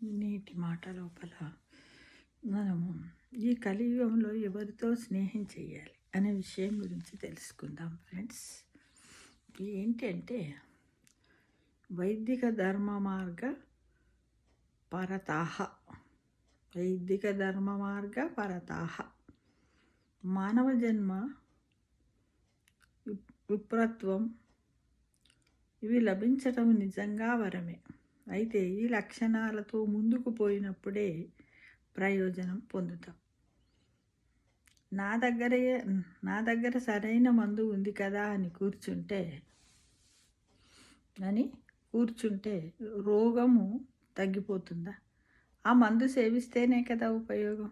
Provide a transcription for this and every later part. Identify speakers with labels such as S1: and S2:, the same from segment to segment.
S1: నీటి మాట లోపల మనము ఈ కలియుగంలో ఎవరితో స్నేహం చేయాలి అనే విషయం గురించి తెలుసుకుందాం ఫ్రెండ్స్. ఏంటంటే వైదిక ధర్మ మార్గ పరతాహ వైదిక ధర్మ మార్గ పరతాహ మానవ జన్మ విప్రత్వం ఇవి లభించటం నిజంగా వరమే. అయితే ఈ లక్షణాలతో ముందుకు పోయినప్పుడే ప్రయోజనం పొందుతాం. నా దగ్గర సరైన మందు ఉంది కదా అని కూర్చుంటే రోగము తగ్గిపోతుందా? ఆ మందు సేవిస్తేనే కదా ఉపయోగం.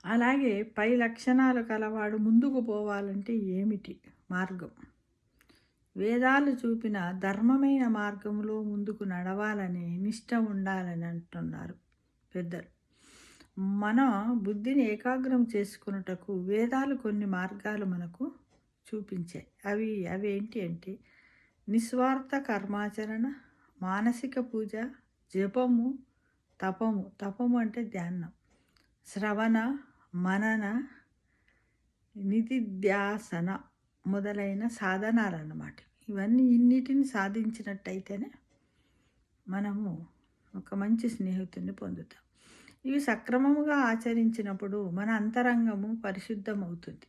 S1: అలాగే పై లక్షణాలు కలవాడు ముందుకు పోవాలంటే ఏమిటి మార్గం? వేదాలు చూపిన ధర్మమైన మార్గంలో ముందుకు నడవాలని నిష్ట ఉండాలని అంటున్నారు పెద్దలు. మన బుద్ధిని ఏకాగ్రం చేసుకున్నటకు వేదాలు కొన్ని మార్గాలు మనకు చూపించాయి. అవి ఏంటి అంటే నిస్వార్థ కర్మాచరణ, మానసిక పూజ, జపము, తపము అంటే ధ్యానం, శ్రవణ, మనన, నిధిధ్యాసన మొదలైన సాధనాలు అన్నమాట. ఇన్నిటిని సాధించినట్టయితేనే మనము ఒక మంచి స్నేహితుడిని పొందుతాం. ఇవి సక్రమముగా ఆచరించినప్పుడు మన అంతరంగము పరిశుద్ధమవుతుంది.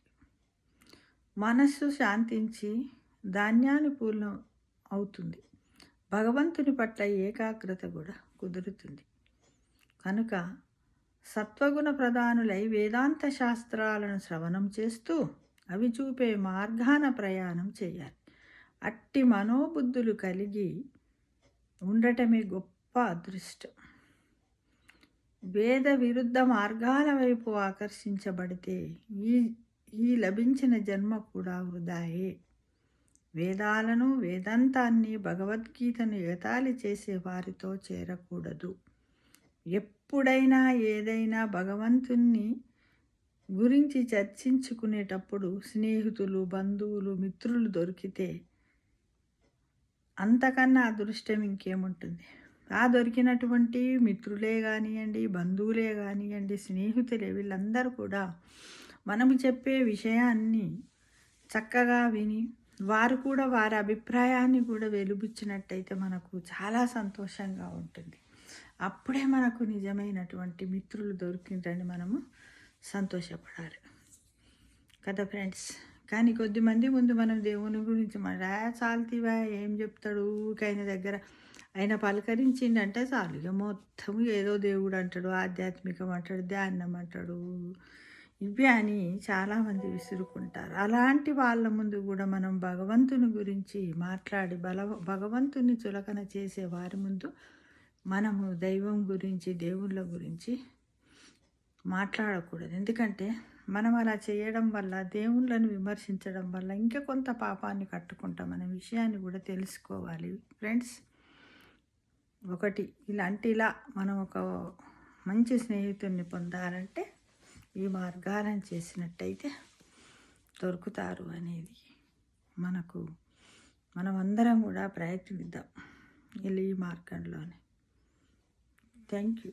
S1: మనస్సు శాంతించి ధాన్యానుకూలం అవుతుంది. భగవంతుని పట్ల ఏకాగ్రత కూడా కుదురుతుంది. కనుక సత్వగుణ ప్రధానులై వేదాంత శాస్త్రాలను శ్రవణం చేస్తూ అవి చూపే మార్గాన ప్రయాణం చేయాలి. అట్టి మనోబుద్ధులు కలిగి ఉండటమే గొప్ప అదృష్టం. వేద విరుద్ధ మార్గాల వైపు ఆకర్షించబడితే ఈ లభించిన జన్మ కూడా వృధాయే. వేదాలను, వేదాంతాన్ని, భగవద్గీతను ఎగతాళి చేసే వారితో చేరకూడదు. ఎప్పుడైనా ఏదైనా భగవంతుని గురించి చర్చించుకునేటప్పుడు స్నేహితులు, బంధువులు, మిత్రులు దొరికితే అంతకన్నా అదృష్టం ఇంకేముంటుంది? ఆ దొరికినటువంటి మిత్రులే కానివ్వండి, బంధువులే కానివ్వండి, స్నేహితులే, వీళ్ళందరూ కూడా మనము చెప్పే విషయాన్ని చక్కగా విని వారు కూడా వారి అభిప్రాయాన్ని కూడా వెలుబుచ్చినట్టయితే మనకు చాలా సంతోషంగా ఉంటుంది. అప్పుడే మనకు నిజమైనటువంటి మిత్రులు దొరికిందని మనము సంతోషపడాలి కదా ఫ్రెండ్స్. కానీ కొద్దిమంది ముందు మనం దేవుని గురించి చాలుతీవా, ఏం చెప్తాడు ఆయన దగ్గర, ఆయన పలకరించిందంటే చాలు, ఇక మొత్తం ఏదో దేవుడు అంటాడు, ఆధ్యాత్మికం అంటాడు, ధ్యానం అంటాడు, ఇవి అని చాలామంది విసురుకుంటారు. అలాంటి వాళ్ళ ముందు కూడా మనం భగవంతుని గురించి మాట్లాడి భగవంతుని చులకన చేసే వారి ముందు మనము దైవం గురించి, దేవుళ్ళ గురించి మాట్లాడకూడదు. ఎందుకంటే మనం అలా చేయడం వల్ల, దేవుళ్ళను విమర్శించడం వల్ల ఇంకా కొంత పాపాన్ని కట్టుకుంటాం అనే విషయాన్ని కూడా తెలుసుకోవాలి ఫ్రెండ్స్. ఇలా మనం ఒక మంచి స్నేహితుడిని పొందాలంటే ఈ మార్గాలను చేసినట్టయితే దొరుకుతారు అనేది మనమందరం కూడా ప్రయత్నిద్దాం ఈ మార్గంలోనే. Thank you.